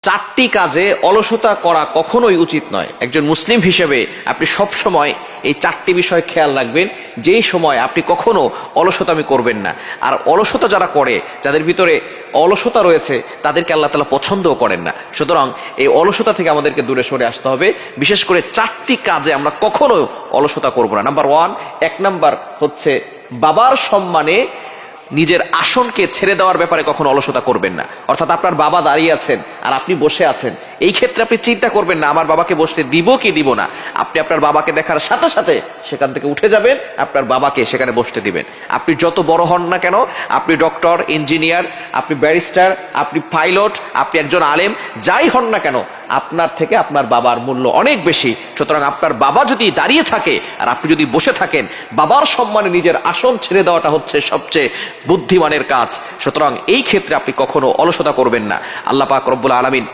চারটি কাজে অলসতা করা কখনোই উচিত নয়। একজন মুসলিম হিসেবে আপনি সব সময় এই চারটি বিষয় খেয়াল রাখবেন, যেই সময় আপনি কখনো অলসতামি করবেন না। আর অলসতা যারা করে, যাদের ভিতরে অলসতা রয়েছে, তাদেরকে আল্লাহ তাআলা পছন্দও করেন না। সুতরাং এই অলসতা থেকে আমাদেরকে দূরে সরে আসতে হবে। বিশেষ করে চারটি কাজে আমরা কখনো অলসতা করব না। নাম্বার 1, 1 নাম্বার হচ্ছে বাবার সম্মানে নিজের আসনকে ছেড়ে দেওয়ার ব্যাপারে কখনো অলসতা করবেন না। অর্থাৎ আপনার বাবা দাঁড়িয়ে আছেন আর আপনি বসে আছেন, এই ক্ষেত্রে আপনি চিন্তা করবেন না আমার বাবাকে বসতে দিব কি দিব না। আপনি আপনার বাবাকে দেখার সাথে সাথে সেখান থেকে উঠে যাবেন, আপনার বাবাকে সেখানে বসতে দিবেন। আপনি যত বড় হন না কেন, আপনি ডক্টর, ইঞ্জিনিয়ার, আপনি ব্যারিস্টার, আপনি পাইলট, আপনি একজন আলেম, যাই হন না কেন, আপনার থেকে আপনার বাবার মূল্য অনেক বেশি। সুতরাং আপনার বাবা যদি দাঁড়িয়ে থাকে আর আপনি যদি বসে থাকেন, বাবার সম্মানে নিজের আসন ছেড়ে দেওয়াটা হচ্ছে সবচেয়ে বুদ্ধিমানের কাজ। সুতরাং এই ক্ষেত্রে আপনি কখনো অলসতা করবেন না। আল্লাহ পাক রব্বুল আলামিন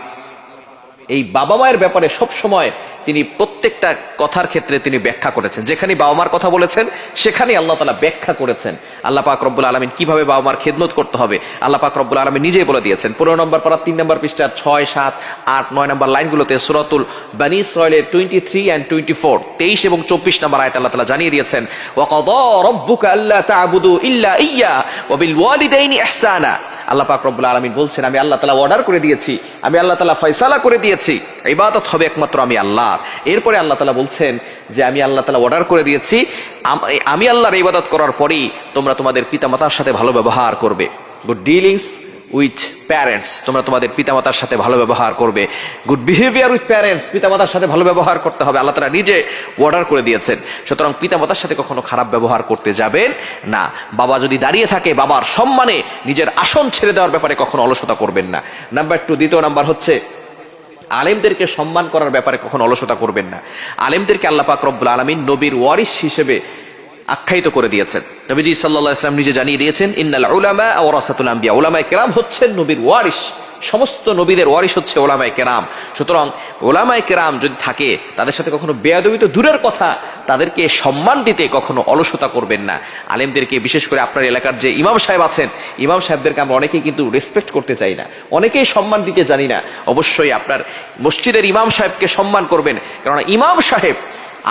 এই বাবা মায়ের ব্যাপারে সব সময় তিনি প্রত্যেকটা কথার ক্ষেত্রে তিনি ব্যাখ্যা করেছেন। যেখানে বাবা মার কথা বলেছেন সেখানে আল্লাহ তাআলা ব্যাখ্যা করেছেন আল্লাহ পাক রব্বুল আলামিন কিভাবে বাবা মার খেদমত করতে হবে। আল্লাহ পাক রব্বুল আলামিন নিজেই বলে দিয়েছেন 15 নম্বর পারা 3 নম্বর পৃষ্ঠার 6, 7, 8, 9 নম্বর লাইনগুলোতে সূরাতুল বনী ইসরাঈলের 23 and 24, 23 এবং 24 নম্বর আয়াতে আল্লাহ তাআলা জানিয়ে দিয়েছেন ওয়া কাদা রাব্বুকা আল্লা তা'বুদু ইল্লা ইয়্যা ওয়া বিল ওয়ালিদাইনি ইহসানা। আল্লাহ পাক রব্বুল আলামিন বলছেন আমি আল্লাহ তাআলা অর্ডার করে দিয়েছি, আমি আল্লাহ তাআলা ফয়সালা করে দিয়েছি ইবাদত হবে একমাত্র আমি আল্লাহর। এরপরে আল্লাহ তাআলা বলছেন যে আমি আল্লাহ তাআলা অর্ডার করে দিয়েছি আমি আল্লাহর ইবাদত করার পরেই তোমরা তোমাদের পিতামাতার সাথে ভালো ব্যবহার করবে। গুড ডিলিংস উইথ প্যারেন্টস, তোমরা তোমাদের পিতামাতার সাথে ভালো ব্যবহার করবে। গুড বিহেভিয়ার উইথ প্যারেন্টস, পিতামাতার সাথে ভালো ব্যবহার করতে হবে, আল্লাহ তাআলা নিজে অর্ডার করে দিয়েছেন। সুতরাং পিতামাতার সাথে কখনো খারাপ ব্যবহার করতে যাবেন না। বাবা যদি দাঁড়িয়ে থাকে, বাবার সম্মানে নিজের আসন ছেড়ে দেওয়ার ব্যাপারে কখনো অলসতা করবেন না। নাম্বার 2, দ্বিতীয় নাম্বার হচ্ছে আলেমদেরকে সম্মান করার ব্যাপারে কখনো অলসতা করবেন না। আলেমদেরকে আল্লাহ পাক রব্বুল আলামিন নবীর ওয়ারিস হিসেবে আখ্যায়িত করে দিয়েছেন। নবীজি সাল্লাল্লাহু আলাইহি ওয়াসাল্লাম নিজে জানিয়ে দিয়েছেন ইন্নাল উলামা ওয়ারাসাতুল আম্বিয়া, উলামায়ে কেরাম হচ্ছেন নবীর ওয়ারিস, সমস্ত নবীদের ওয়ারিস হচ্ছে উলামায়ে কেরাম। সুতরাং উলামায়ে কেরাম যদি থাকে তাদের সাথে কখনো বেয়াদবি তো দূরের কথা, তাদেরকে সম্মান দিতে কখনো অলসতা করবেন না। আলেমদেরকে, বিশেষ করে আপনার এলাকার যে ইমাম সাহেব আছেন, ইমাম সাহেবদেরকে আমরা অনেকেই কিন্তু রেসপেক্ট করতে চাই না, অনেকেই সম্মান দিতে জানি না। অবশ্যই আপনার মসজিদের ইমাম সাহেবকে সম্মান করবেন, কারণ ইমাম সাহেব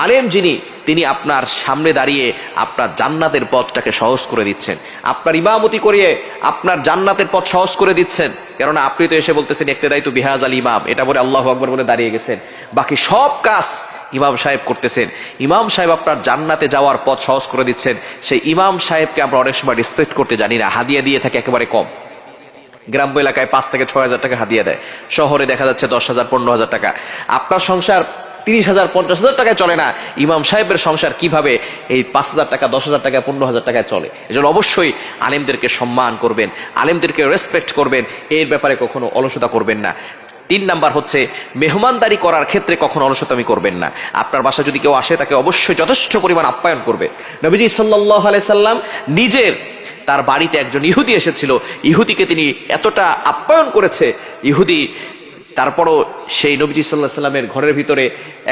আলেম যিনি, তিনি আপনার সামনে দাঁড়িয়ে আপনার জান্নাতের পথটাকে সহজ করে দিচ্ছেন, আপনার ইমামতি করিয়ে আপনার জান্নাতের পথ সহজ করে দিচ্ছেন। কেননা আপনি তো এসে বলতেছেন ইক্তেদাইতু বিহাযাল ইমাম, এটা বলে আল্লাহু আকবার বলে দাঁড়িয়ে গেছেন, বাকি সব কাজ ইমাম সাহেব করতেছেন। ইমাম সাহেব আপনার জান্নাতে যাওয়ার পথ সহজ করে দিচ্ছেন। সেই ইমাম সাহেবকে আমরা অনেক সময় রেসপেক্ট করতে জানি না, হাদিয়া দিয়ে থাকে একেবারে কম। গ্রাম্য এলাকায় 5 থেকে 6 হাজার টাকা হাদিয়া দেয়, শহরে দেখা যাচ্ছে 10,000, 15,000 টাকা। আপনার সংসার 30,000, 50,000 টাকায় চলে না, ইমাম সাহেবের সংসার কিভাবে এই 5,000 টাকা, 10,000 টাকা, 15,000 টাকায় চলে। এজন্য অবশ্যই আলেমদেরকে সম্মান করবেন, আলেমদেরকে রেসপেক্ট করবেন, এর ব্যাপারে কখনো অলসতা করবেন না। 3 নাম্বার হচ্ছে মেহমানদারি করার ক্ষেত্রে কখনো অলসতামি করবেন না। আপনার বাসায় যদি কেউ আসে তাকে অবশ্যই যথেষ্ট পরিমাণ আপ্যায়ন করবে। নবীজি সাল্লাল্লাহু আলাইহি সাল্লাম নিজের তার বাড়িতে একজন ইহুদি এসেছিল, ইহুদিকে তিনি এতটা আপ্যায়ন করেছে, ইহুদি তারপরও সেই নবীজি সাল্লাল্লাহু আলাইহি সাল্লামের ঘরের ভিতরে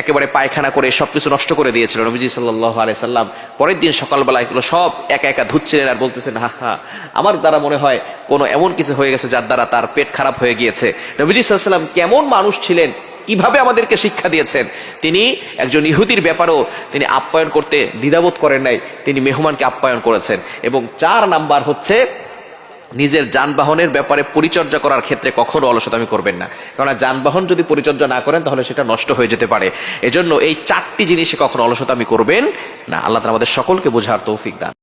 একেবারে পায়খানা করে সবকিছু নষ্ট করে দিয়েছিল। নবীজি সাল্লাল্লাহু আলাইহি সাল্লাম পরের দিন সকালবেলা এগুলো সব একা একা ধুচ্ছিলেন আর বলতেছেন হা আমার দ্বারা মনে হয় কোনো এমন কিছু হয়ে গেছে যার দ্বারা তার পেট খারাপ হয়ে গিয়েছে। নবীজি সাল্লাল্লাহু আলাইহি সাল্লাম কেমন মানুষ ছিলেন, কিভাবে আমাদেরকে শিক্ষা দিয়েছেন। তিনি একজন ইহুদির ব্যাপারেও তিনি আপ্যায়ন করতে দ্বিধাবোধ করেন নাই, তিনি মেহমানকে আপ্যায়ন করেছেন। এবং 4 নাম্বার হচ্ছে নিজের যানবাহনের ব্যাপারে পরিচর্যা করার ক্ষেত্রে কখনো অলসতামি করবেন না, কারণ যানবাহন যদি পরিচর্যা না করেন তাহলে সেটা নষ্ট হয়ে যেতে পারে। এজন্য এই 4টি জিনিসে কখনো অলসতামি করবেন না। আল্লাহ তাআলা আমাদের সকলকে বোঝার তৌফিক দান।